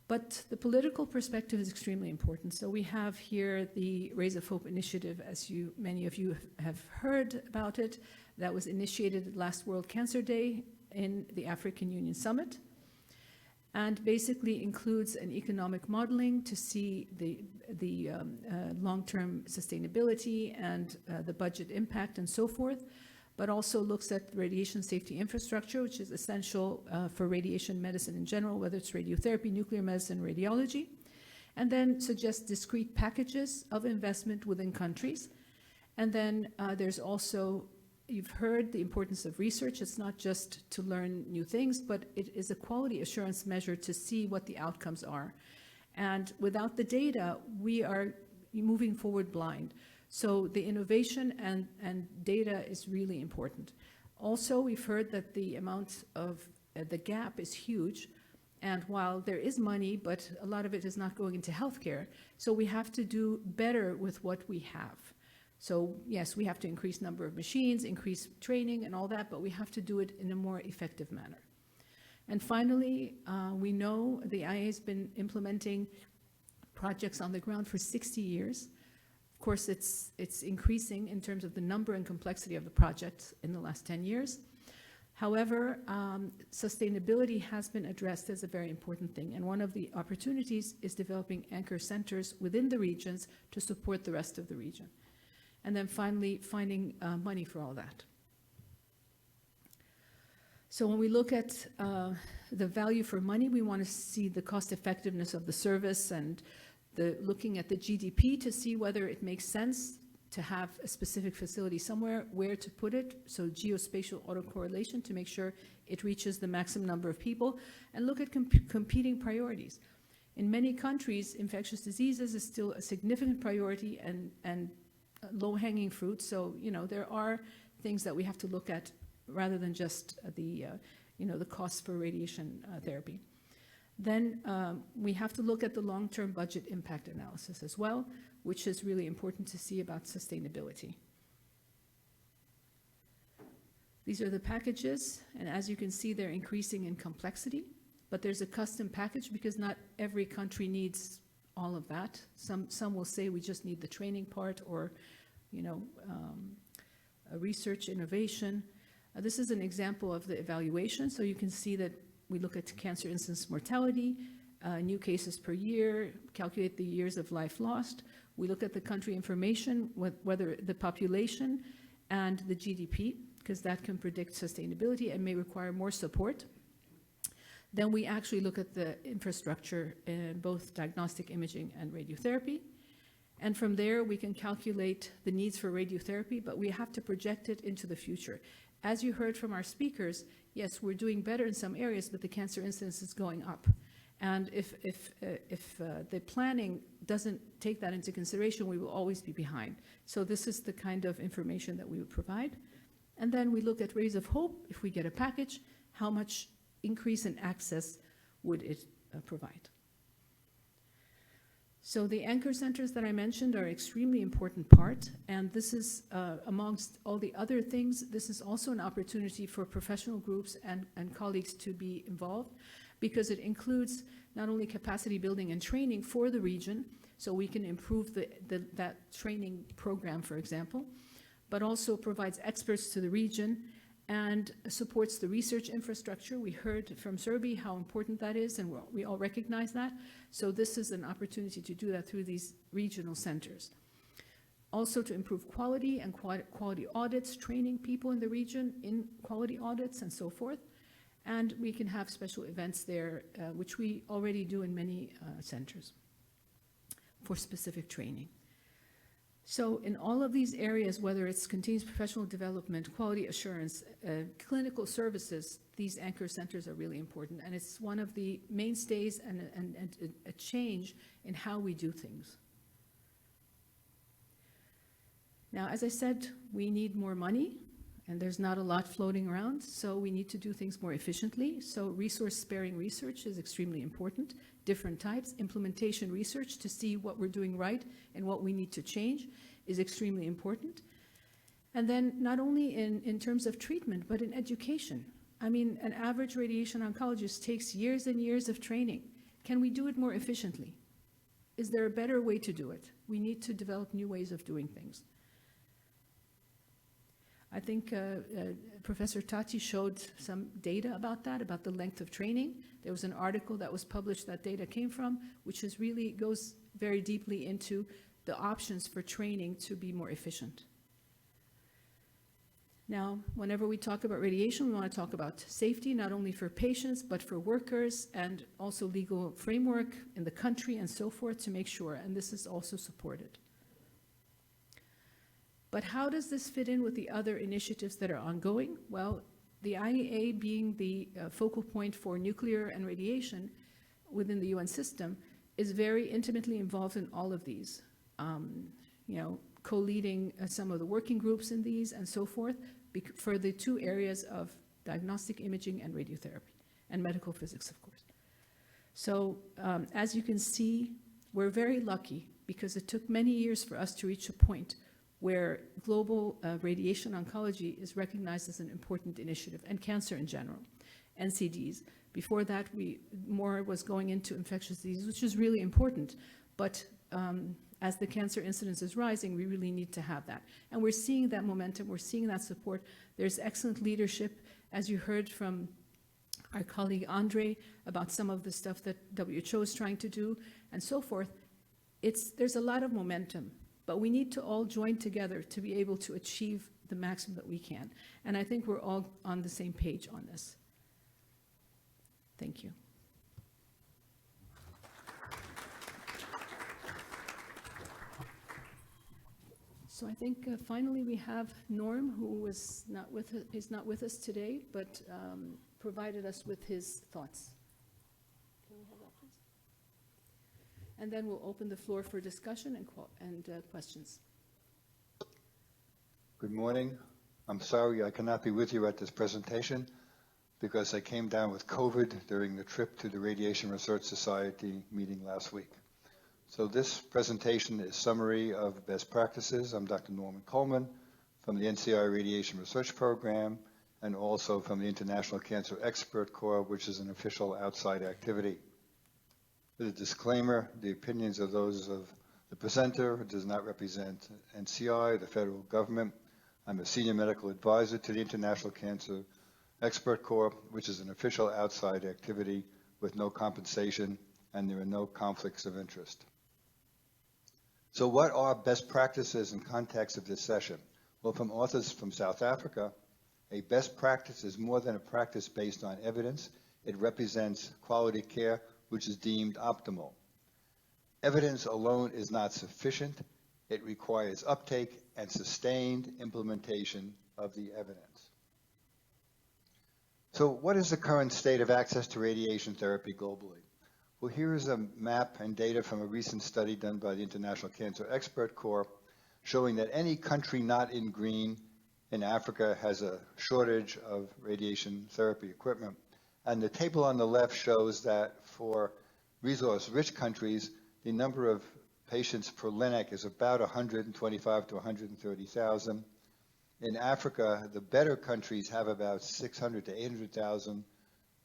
But the political perspective is extremely important. So we have here the Rays of Hope initiative, as many of you have heard about it, that was initiated last World Cancer Day in the African Union Summit, and basically includes an economic modeling to see the long-term sustainability and the budget impact and so forth, but also looks at radiation safety infrastructure, which is essential for radiation medicine in general, whether it's radiotherapy, nuclear medicine, radiology, and then suggests discrete packages of investment within countries. And then there's also, you've heard the importance of research. It's not just to learn new things, but it is a quality assurance measure to see what the outcomes are. And without the data, we are moving forward blind. So the innovation and data is really important. Also, we've heard that the amount of the gap is huge. And while there is money, but a lot of it is not going into healthcare. So we have to do better with what we have. So yes, we have to increase number of machines, increase training and all that, but we have to do it in a more effective manner. And finally, we know the IA has been implementing projects on the ground for 60 years. Of course, it's increasing in terms of the number and complexity of the projects in the last 10 years. However, sustainability has been addressed as a very important thing, and one of the opportunities is developing anchor centers within the regions to support the rest of the region. And then finally, finding money for all that. So when we look at the value for money, we want to see the cost effectiveness of the service and looking at the GDP to see whether it makes sense to have a specific facility somewhere, where to put it, so geospatial autocorrelation to make sure it reaches the maximum number of people, and look at competing priorities. In many countries, infectious diseases is still a significant priority and low-hanging fruit, so there are things that we have to look at rather than just the costs for radiation therapy. Then we have to look at the long-term budget impact analysis as well, which is really important to see about sustainability. These are the packages, and as you can see, they're increasing in complexity, but there's a custom package because not every country needs all of that. Some will say we just need the training part or, a research innovation. This is an example of the evaluation, so you can see that we look at cancer incidence mortality, new cases per year, calculate the years of life lost. We look at the country information, whether the population and the GDP, because that can predict sustainability and may require more support. Then we actually look at the infrastructure in both diagnostic imaging and radiotherapy. And from there, we can calculate the needs for radiotherapy, but we have to project it into the future. As you heard from our speakers, yes, we're doing better in some areas, but the cancer incidence is going up. And if the planning doesn't take that into consideration, we will always be behind. So this is the kind of information that we would provide. And then we look at rays of hope. If we get a package, how much increase in access would it provide? So the anchor centers that I mentioned are an extremely important part, and this is, amongst all the other things, this is also an opportunity for professional groups and colleagues to be involved, because it includes not only capacity building and training for the region, so we can improve that training program, for example, but also provides experts to the region and supports the research infrastructure. We heard from Serbi how important that is, and we all recognize that. So this is an opportunity to do that through these regional centers. Also to improve quality and quality audits, training people in the region in quality audits and so forth. And we can have special events there, which we already do in many centers for specific training. So in all of these areas, whether it's continuous professional development, quality assurance, clinical services, these anchor centers are really important. And it's one of the mainstays and a change in how we do things. Now, as I said, we need more money, and there's not a lot floating around, so we need to do things more efficiently. So resource-sparing research is extremely important. Different types. Implementation research to see what we're doing right and what we need to change is extremely important. And then not only in terms of treatment, but in education. I mean, an average radiation oncologist takes years and years of training. Can we do it more efficiently? Is there a better way to do it? We need to develop new ways of doing things. I think Professor Tati showed some data about that, about the length of training. There was an article that was published that data came from, which is really goes very deeply into the options for training to be more efficient. Now, whenever we talk about radiation, we want to talk about safety, not only for patients, but for workers, and also legal framework in the country and so forth to make sure, and this is also supported. But how does this fit in with the other initiatives that are ongoing? Well, the IAEA being the focal point for nuclear and radiation within the UN system is very intimately involved in all of these, co-leading some of the working groups in these and so forth for the two areas of diagnostic imaging and radiotherapy, and medical physics, of course. So as you can see, we're very lucky because it took many years for us to reach a point where global radiation oncology is recognized as an important initiative, and cancer in general, NCDs, Before that, more was going into infectious disease, which is really important. But as the cancer incidence is rising, we really need to have that. And we're seeing that momentum, we're seeing that support. There's excellent leadership, as you heard from our colleague Andre about some of the stuff that WHO is trying to do and so forth. There's a lot of momentum, but we need to all join together to be able to achieve the maximum that we can. And I think we're all on the same page on this. Thank you. So I think finally we have Norm, who is not with us today, but provided us with his thoughts. Can we have that, please? And then we'll open the floor for discussion and questions. Good morning. I'm sorry I cannot be with you at this presentation because I came down with COVID during the trip to the Radiation Research Society meeting last week. So this presentation is summary of best practices. I'm Dr. Norman Coleman from the NCI Radiation Research Program and also from the International Cancer Expert Corps, which is an official outside activity. With a disclaimer, the opinions of those of the presenter does not represent NCI, the federal government. I'm a senior medical advisor to the International Cancer Expert Corps, which is an official outside activity with no compensation, and there are no conflicts of interest. So what are best practices in context of this session? Well, from authors from South Africa, a best practice is more than a practice based on evidence. It represents quality care which is deemed optimal. Evidence alone is not sufficient. It requires uptake and sustained implementation of the evidence. So what is the current state of access to radiation therapy globally? Well, here is a map and data from a recent study done by the International Cancer Expert Corps showing that any country not in green in Africa has a shortage of radiation therapy equipment. And the table on the left shows that for resource-rich countries, the number of patients per LINAC is about 125 to 130,000. In Africa, the better countries have about 600 to 800,000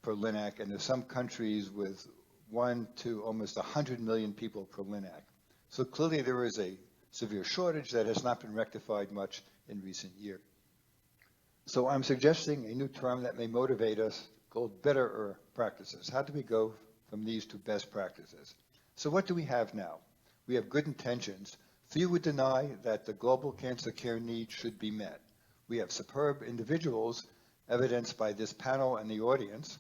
per LINAC, and there's some countries with 1 to almost 100 million people per LINAC. So clearly there is a severe shortage that has not been rectified much in recent years. So I'm suggesting a new term that may motivate us called better practices. How do we go from these to best practices? So what do we have now? We have good intentions. Few would deny that the global cancer care need should be met. We have superb individuals, evidenced by this panel and the audience.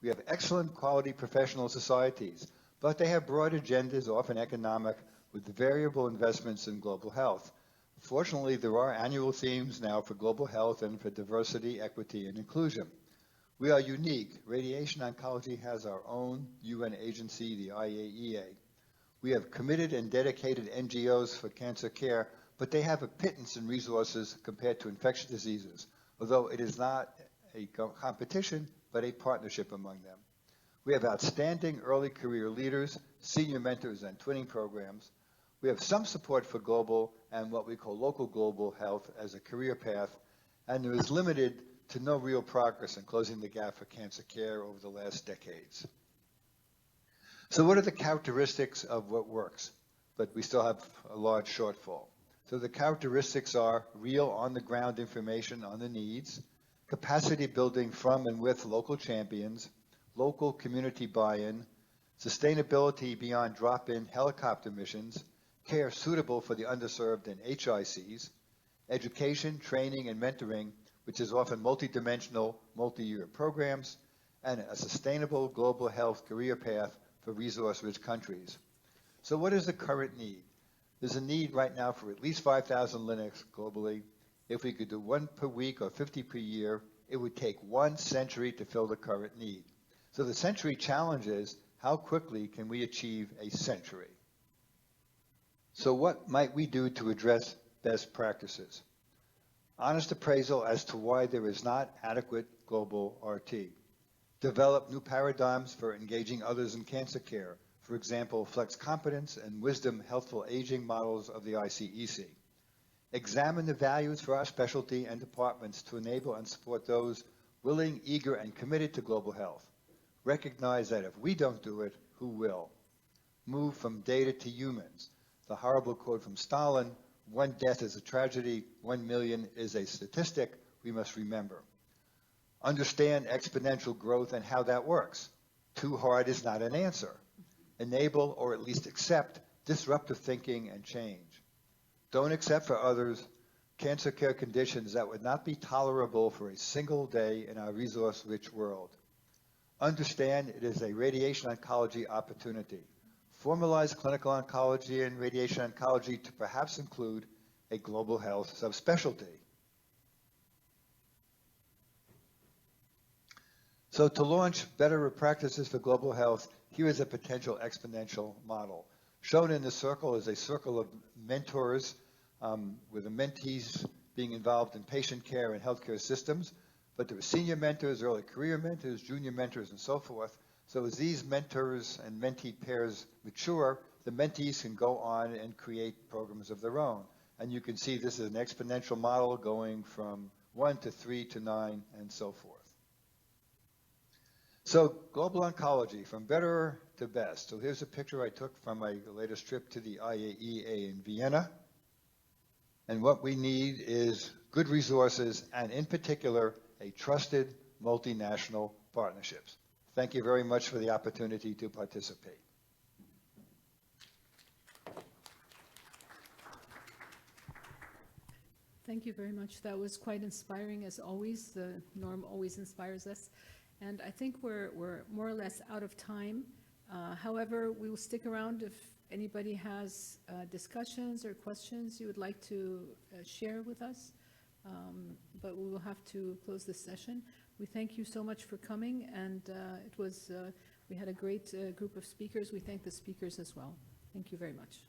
We have excellent quality professional societies, but they have broad agendas, often economic, with variable investments in global health. Fortunately, there are annual themes now for global health and for diversity, equity, and inclusion. We are unique. Radiation oncology has our own UN agency, the IAEA. We have committed and dedicated NGOs for cancer care, but they have a pittance in resources compared to infectious diseases, although it is not a competition, but a partnership among them. We have outstanding early career leaders, senior mentors, and twinning programs. We have some support for global and what we call local global health as a career path, and there is limited to no real progress in closing the gap for cancer care over the last decades. So what are the characteristics of what works? But we still have a large shortfall. So the characteristics are real on-the-ground information on the needs, capacity building from and with local champions, local community buy-in, sustainability beyond drop-in helicopter missions, care suitable for the underserved in HICs, education, training, and mentoring, which is often multidimensional, multi-year programs, and a sustainable global health career path for resource-rich countries. So what is the current need? There's a need right now for at least 5,000 LINACs globally. If we could do 1 per week or 50 per year, it would take 1 century to fill the current need. So the century challenge is, how quickly can we achieve a century? So what might we do to address best practices? Honest appraisal as to why there is not adequate global RT. Develop new paradigms for engaging others in cancer care. For example, flex competence and wisdom healthful aging models of the ICEC. Examine the values for our specialty and departments to enable and support those willing, eager, and committed to global health. Recognize that if we don't do it, who will? Move from data to humans. The horrible quote from Stalin, one death is a tragedy, 1 million is a statistic, we must remember. Understand exponential growth and how that works. Too hard is not an answer. Enable or at least accept disruptive thinking and change. Don't accept for others cancer care conditions that would not be tolerable for a single day in our resource-rich world. Understand it is a radiation oncology opportunity. Formalize clinical oncology and radiation oncology to perhaps include a global health subspecialty. So to launch better practices for global health, here is a potential exponential model. Shown in the circle is a circle of mentors with the mentees being involved in patient care and healthcare systems, but there are senior mentors, early career mentors, junior mentors, and so forth. So as these mentors and mentee pairs mature, the mentees can go on and create programs of their own. And you can see this is an exponential model going from 1 to 3 to 9 and so forth. So global oncology, from better to best. So here's a picture I took from my latest trip to the IAEA in Vienna. And what we need is good resources and, in particular, a trusted multinational partnerships. Thank you very much for the opportunity to participate. Thank you very much. That was quite inspiring, as always. Norm always inspires us. And I think we're more or less out of time. However, we will stick around if anybody has discussions or questions you would like to share with us. But we will have to close this session. We thank you so much for coming, and we had a great group of speakers. We thank the speakers as well. Thank you very much.